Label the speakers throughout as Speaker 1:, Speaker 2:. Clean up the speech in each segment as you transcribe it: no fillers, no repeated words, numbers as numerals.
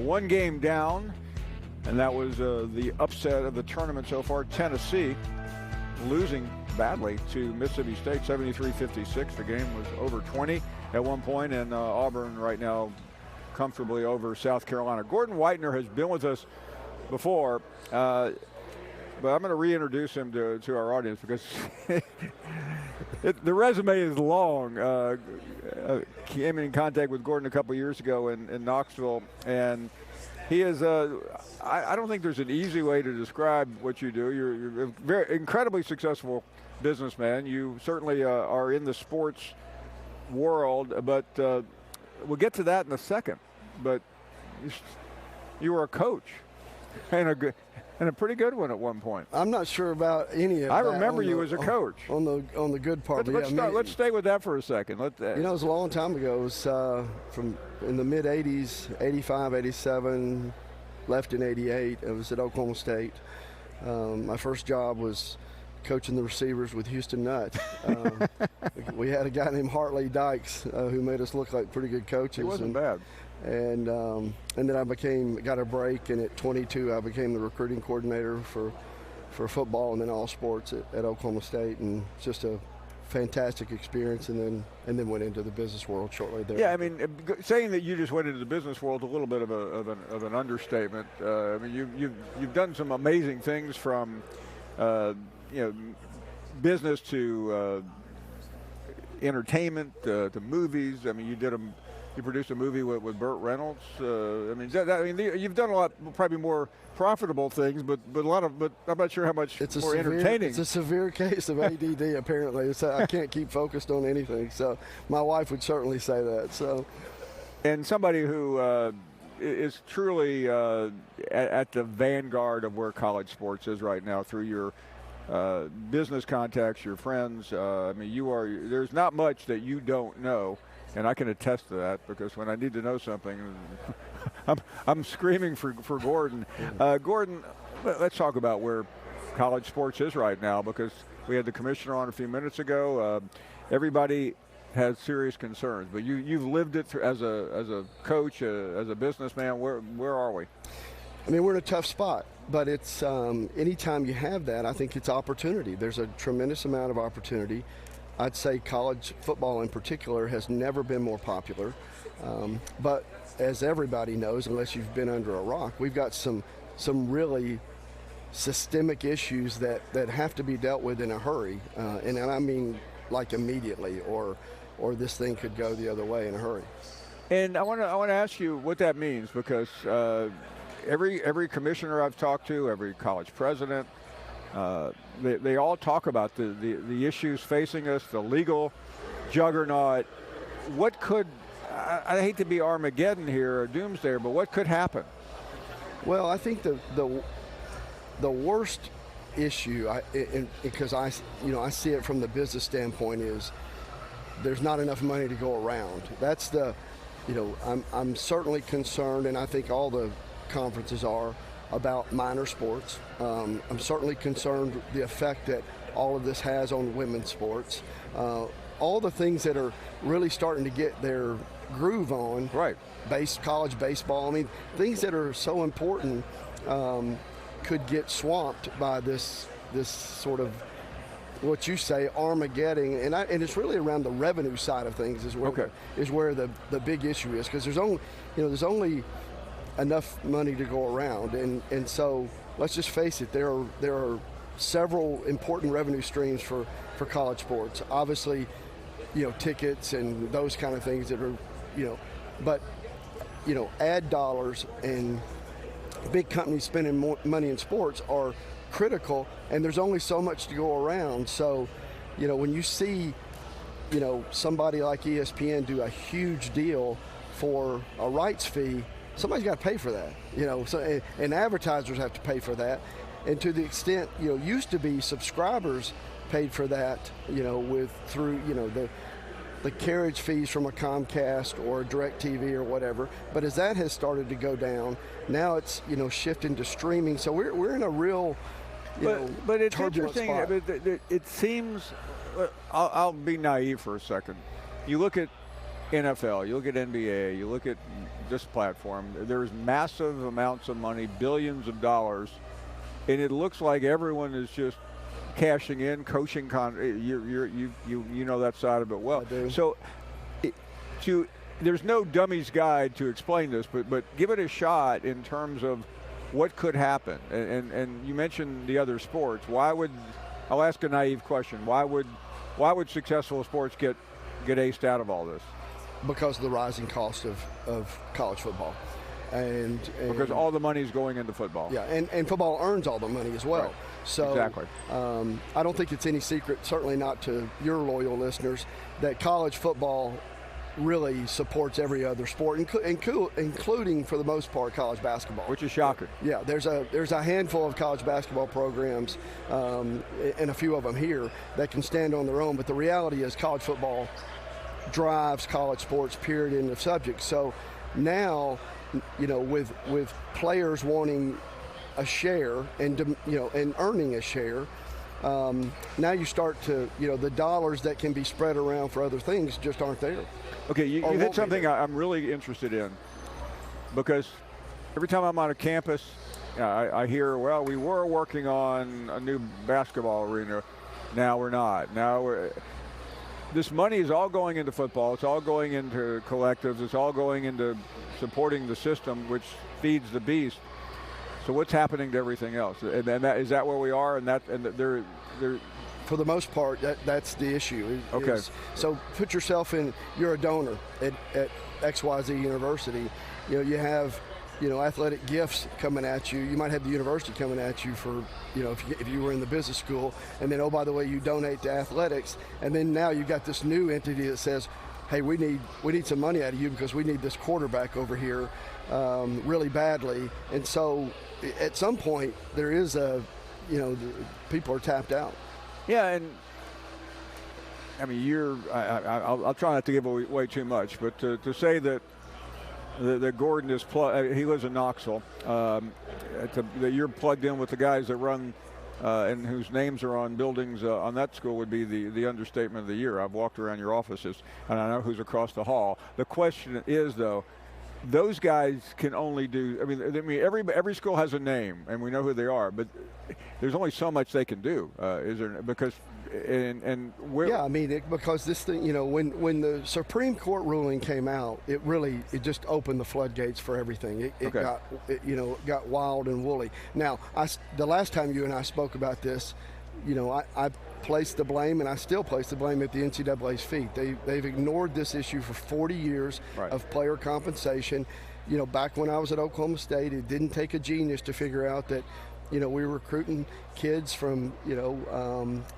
Speaker 1: one game down, and that was the upset of the tournament so far. Tennessee losing badly to Mississippi State, 73-56. The game was over 20 at one point, and Auburn right now comfortably over South Carolina. Gordon Whitener has been with us before, but I'm going to reintroduce him to our audience because the resume is long. Came in contact with Gordon a couple years ago in Knoxville, and he is I don't think there's an easy way to describe what you do. You're a very incredibly successful businessman. You certainly are in the sports world, but we'll get to that in a second. But you were a coach and a pretty good one at one point.
Speaker 2: I'm not sure about any of that.
Speaker 1: I remember you as a coach.
Speaker 2: On the good part.
Speaker 1: Let's stay with that for a second.
Speaker 2: It was a long time ago. It was from in the mid-'80s, 85, 87, left in 88. I was at Oklahoma State. My first job was coaching the receivers with Houston Nutt. We had a guy named Hartley Dykes who made us look like pretty good coaches.
Speaker 1: He wasn't bad.
Speaker 2: And then I got a break, and at 22 I became the recruiting coordinator for football and then all sports at Oklahoma State, and just a fantastic experience, and then went into the business world shortly there.
Speaker 1: Yeah, I mean, saying that you just went into the business world is a little bit of an understatement. I mean, you've done some amazing things from business to entertainment to movies. I mean, you produced a movie with Burt Reynolds. You've done a lot, probably more profitable things, but I'm not sure how much more entertaining.
Speaker 2: It's a severe case of ADD. Apparently, I can't keep focused on anything. So my wife would certainly say that. So,
Speaker 1: and somebody who is truly at the vanguard of where college sports is right now through your business contacts, your friends. There's not much that you don't know. And I can attest to that because when I need to know something, I'm screaming for Gordon. Gordon, let's talk about where college sports is right now, because we had the commissioner on a few minutes ago. Everybody has serious concerns, but you've lived it as a coach, as a businessman. Where are we?
Speaker 2: I mean, we're in a tough spot, but it's anytime you have that, I think it's opportunity. There's a tremendous amount of opportunity. I'd say college football in particular has never been more popular. But as everybody knows, unless you've been under a rock, we've got some really systemic issues that have to be dealt with in a hurry. And I mean like immediately, or this thing could go the other way in a hurry.
Speaker 1: And I want to ask you what that means, because every commissioner I've talked to, every college president, they all talk about the issues facing us, the legal juggernaut. What could, I hate to be Armageddon here or doomsday, but what could happen?
Speaker 2: Well, I think the worst issue, because I see it from the business standpoint, is there's not enough money to go around. That's I'm certainly concerned, and I think all the conferences are, about minor sports. I'm certainly concerned the effect that all of this has on women's sports. All the things that are really starting to get their groove on.
Speaker 1: Right.
Speaker 2: College baseball. I mean, things that are so important could get swamped by this sort of, what you say, Armageddon, and it's really around the revenue side of things is where the big issue is, because there's only enough money to go around, and so let's just face it, there are several important revenue streams for college sports. Obviously, tickets and those kind of things that are, but ad dollars and big companies spending more money in sports are critical, and there's only so much to go around. So, when you see, somebody like ESPN do a huge deal for a rights fee, somebody's got to pay for that, So, and advertisers have to pay for that, and to the extent, used to be subscribers paid for that, through the carriage fees from a Comcast or a DirecTV or whatever. But as that has started to go down, now it's shifting to streaming. So we're in a real
Speaker 1: but it's
Speaker 2: turbulent
Speaker 1: interesting.
Speaker 2: spot.
Speaker 1: It seems, I'll be naive for a second. You look at NFL, you look at NBA, you look at this platform, there's massive amounts of money, billions of dollars, and it looks like everyone is just cashing in, coaching. You know that side of it well.
Speaker 2: I do.
Speaker 1: So there's no dummy's guide to explain this, but give it a shot in terms of what could happen. And you mentioned the other sports. I'll ask a naive question. Why would successful sports get aced out of all this?
Speaker 2: Because of the rising cost of college football. And
Speaker 1: because all the money is going into football.
Speaker 2: Yeah, and football earns all the money as well.
Speaker 1: Right.
Speaker 2: So
Speaker 1: exactly.
Speaker 2: I don't think it's any secret, certainly not to your loyal listeners, that college football really supports every other sport, including for the most part college basketball.
Speaker 1: Which is shocking.
Speaker 2: Yeah, there's a handful of college basketball programs, and a few of them here that can stand on their own. But the reality is, college football drives college sports. Period. End of subject. So now, with players wanting a share and earning a share, now you start to the dollars that can be spread around for other things just aren't there.
Speaker 1: Okay, you hit something I'm really interested in, because every time I'm on a campus, I hear, well, we were working on a new basketball arena, now we're not. This money is all going into football. It's all going into collectives. It's all going into supporting the system, which feeds the beast. So what's happening to everything else? And is that where we are? And they're
Speaker 2: for the most part, that's the issue.
Speaker 1: Okay.
Speaker 2: So put yourself in. You're a donor at XYZ University. You have athletic gifts coming at you. You might have the university coming at you for, if you were in the business school, and then, oh, by the way, you donate to athletics, and then now you've got this new entity that says, hey, we need some money out of you because we need this quarterback over here really badly. And so at some point there is people are tapped out.
Speaker 1: Yeah, and I mean, I'll try not to give away too much, but to say that Gordon is he lives in Knoxville, that you're plugged in with the guys that run and whose names are on buildings on that school would be the understatement of the year. I've walked around your offices, and I know who's across the hall. The question is, though, those guys can only do. I mean, every school has a name, and we know who they are, but there's only so much they can do. Is there? Because
Speaker 2: because this thing, when the Supreme Court ruling came out, it just opened the floodgates for everything. It got wild and woolly. Now, the last time you and I spoke about this, I placed the blame, and I still place the blame at the NCAA's feet. They've ignored this issue for 40 years of player compensation. Back when I was at Oklahoma State, it didn't take a genius to figure out that we were recruiting kids from,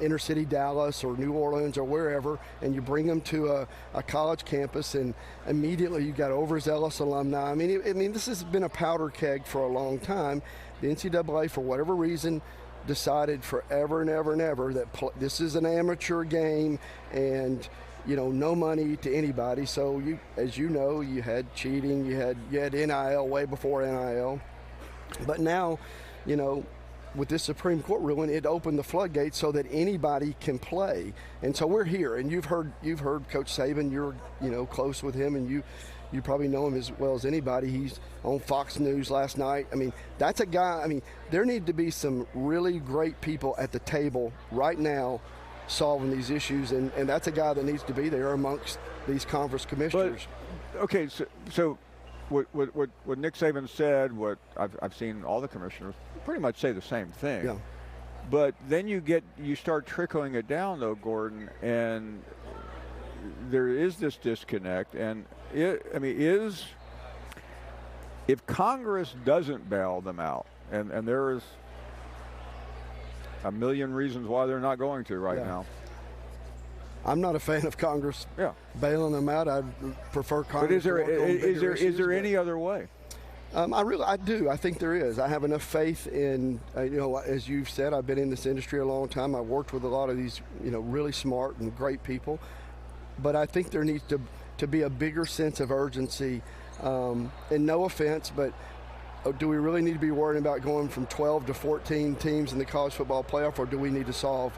Speaker 2: inner city Dallas or New Orleans or wherever, and you bring them to a college campus, and immediately you got overzealous alumni. I mean, this has been a powder keg for a long time. The NCAA, for whatever reason, decided forever and ever and ever that this is an amateur game, and no money to anybody. So as you know, you had cheating, you had NIL way before NIL, but now, with this Supreme Court ruling, it opened the floodgates so that anybody can play. And so we're here, and you've heard Coach Saban. You're close with him, and you probably know him as well as anybody. He's on Fox News last night. I mean, that's a guy. I mean, there need to be some really great people at the table right now solving these issues, and that's a guy that needs to be there amongst these conference commissioners.
Speaker 1: But, okay, so what Nick Saban said, what I've seen all the commissioners pretty much say the same thing.
Speaker 2: Yeah.
Speaker 1: But then you start trickling it down, though, Gordon, and there is this disconnect. And if Congress doesn't bail them out, and there is a million reasons why they're not going to right now.
Speaker 2: I'm not a fan of Congress bailing them out. I prefer Congress.
Speaker 1: But is there any other way?
Speaker 2: I do. I think there is. I have enough faith in, as you've said, I've been in this industry a long time. I've worked with a lot of these, really smart and great people. But I think there needs to be a bigger sense of urgency. And no offense, but do we really need to be worrying about going from 12 to 14 teams in the college football playoff, or do we need to solve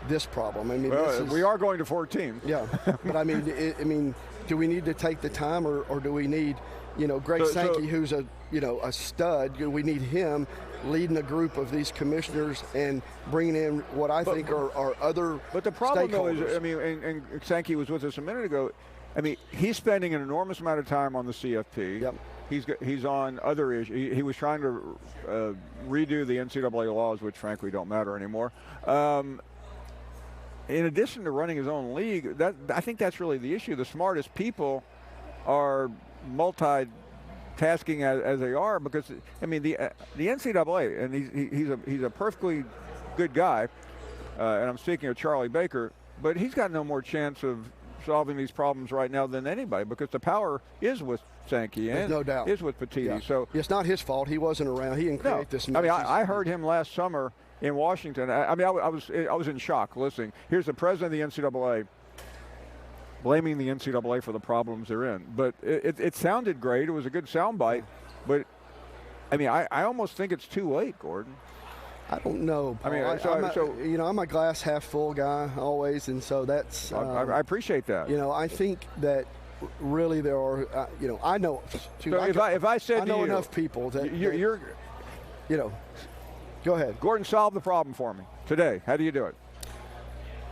Speaker 2: this problem? I mean,
Speaker 1: we are going to 14.
Speaker 2: Yeah, but do we need to take the time, or do we need, Greg Sankey, who's a stud? Do we need him leading a group of these commissioners and bringing in what I think are other
Speaker 1: But the problem, though,
Speaker 2: stakeholders?
Speaker 1: is, I mean, and Sankey was with us a minute ago. I mean, he's spending an enormous amount of time on the CFP.
Speaker 2: Yep.
Speaker 1: He's on other issues. He was trying to redo the NCAA laws, which frankly don't matter anymore. In addition to running his own league, I think that's really the issue. The smartest people are multitasking as they are, because I mean the NCAA, and he's a perfectly good guy, and I'm speaking of Charlie Baker, but he's got no more chance of solving these problems right now than anybody, because the power is with Sankey and
Speaker 2: no doubt
Speaker 1: is with Petitti.
Speaker 2: Yeah.
Speaker 1: So
Speaker 2: it's not his fault. He wasn't around. He didn't create this mess.
Speaker 1: I mean, I heard him last summer in Washington. I was in shock listening. Here's the president of the NCAA blaming the NCAA for the problems they're in. But it sounded great. It was a good soundbite. But I mean, I almost think it's too late, Gordon.
Speaker 2: I don't know, Paul.
Speaker 1: I mean,
Speaker 2: I'm a glass half full guy always, and so that's.
Speaker 1: I appreciate that.
Speaker 2: I think that really there are. I know.
Speaker 1: So if I said
Speaker 2: I know
Speaker 1: to you,
Speaker 2: enough people that
Speaker 1: you're.
Speaker 2: Go ahead.
Speaker 1: Gordon, solve the problem for me today. How do you do it?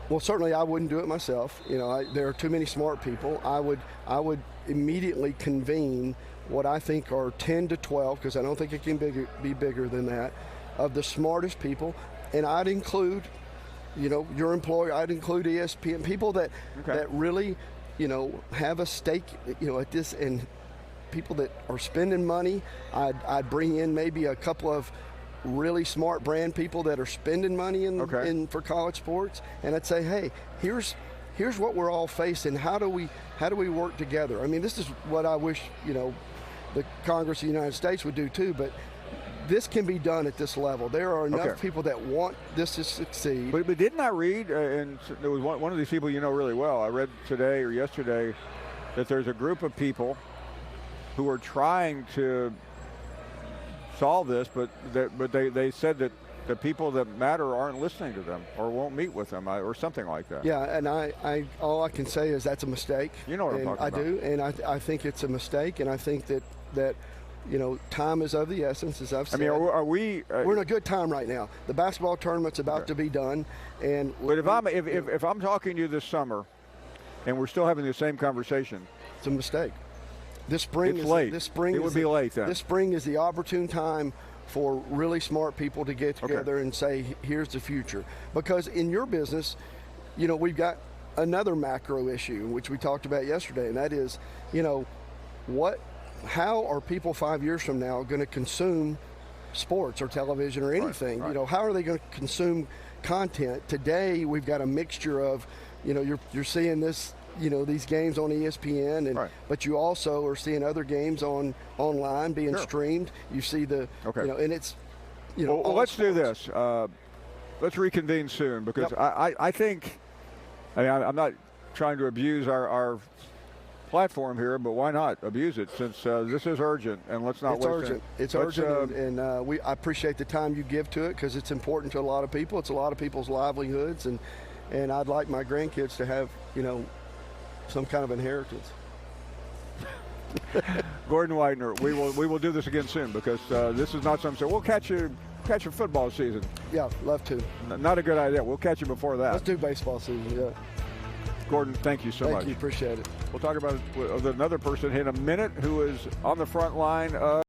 Speaker 2: Well, certainly I wouldn't do it myself. There are too many smart people. I would immediately convene what I think are 10 to 12, because I don't think it can be bigger than that, of the smartest people, and I'd include, your employer. I'd include ESPN, people that really, have a stake, at this, and people that are spending money. I'd bring in maybe a couple of really smart brand people that are spending money in for college sports, and I'd say, hey, here's what we're all facing. How do we work together? I mean, this is what I wish the Congress of the United States would do too, but this can be done at this level. There are enough people that want this to succeed.
Speaker 1: But didn't I read, and there was one of these people you know really well, I read today or yesterday that there's a group of people who are trying to solve this, but they said that the people that matter aren't listening to them or won't meet with them or something like that.
Speaker 2: Yeah, and I all I can say is that's a mistake.
Speaker 1: You know what I'm talking about.
Speaker 2: I do, and I think it's a mistake, and I think that time is of the essence, as I've said.
Speaker 1: I mean, are we?
Speaker 2: We're in a good time right now. The basketball tournament's about to be done, and
Speaker 1: but if I'm talking to you this summer, and we're still having the same conversation,
Speaker 2: it's a mistake. This spring
Speaker 1: it's late.
Speaker 2: This spring
Speaker 1: it would be late then.
Speaker 2: This spring is the opportune time for really smart people to get together and say, here's the future. Because in your business, we've got another macro issue, which we talked about yesterday, and that is, how are people 5 years from now going to consume sports or television or anything?
Speaker 1: Right.
Speaker 2: How are they going to consume content? Today, we've got a mixture of, you're seeing this, these games on ESPN, and but you also are seeing other games online being streamed. You see the, and it's,
Speaker 1: well, let's do this. Let's reconvene soon, because I think, I'm not trying to abuse our platform here, but why not abuse it, since this is urgent, and let's not waste it.
Speaker 2: It's urgent, and I appreciate the time you give to it, because it's important to a lot of people. It's a lot of people's livelihoods, and I'd like my grandkids to have, some kind of inheritance.
Speaker 1: Gordon Whitener, we will do this again soon, because this is not something. We'll catch your football season.
Speaker 2: Yeah, love to.
Speaker 1: Not a good idea. We'll catch you before that.
Speaker 2: Let's do baseball season. Yeah.
Speaker 1: Gordon, thank you so much.
Speaker 2: Thank you. Appreciate it.
Speaker 1: We'll talk about it with another person in a minute who is on the front line of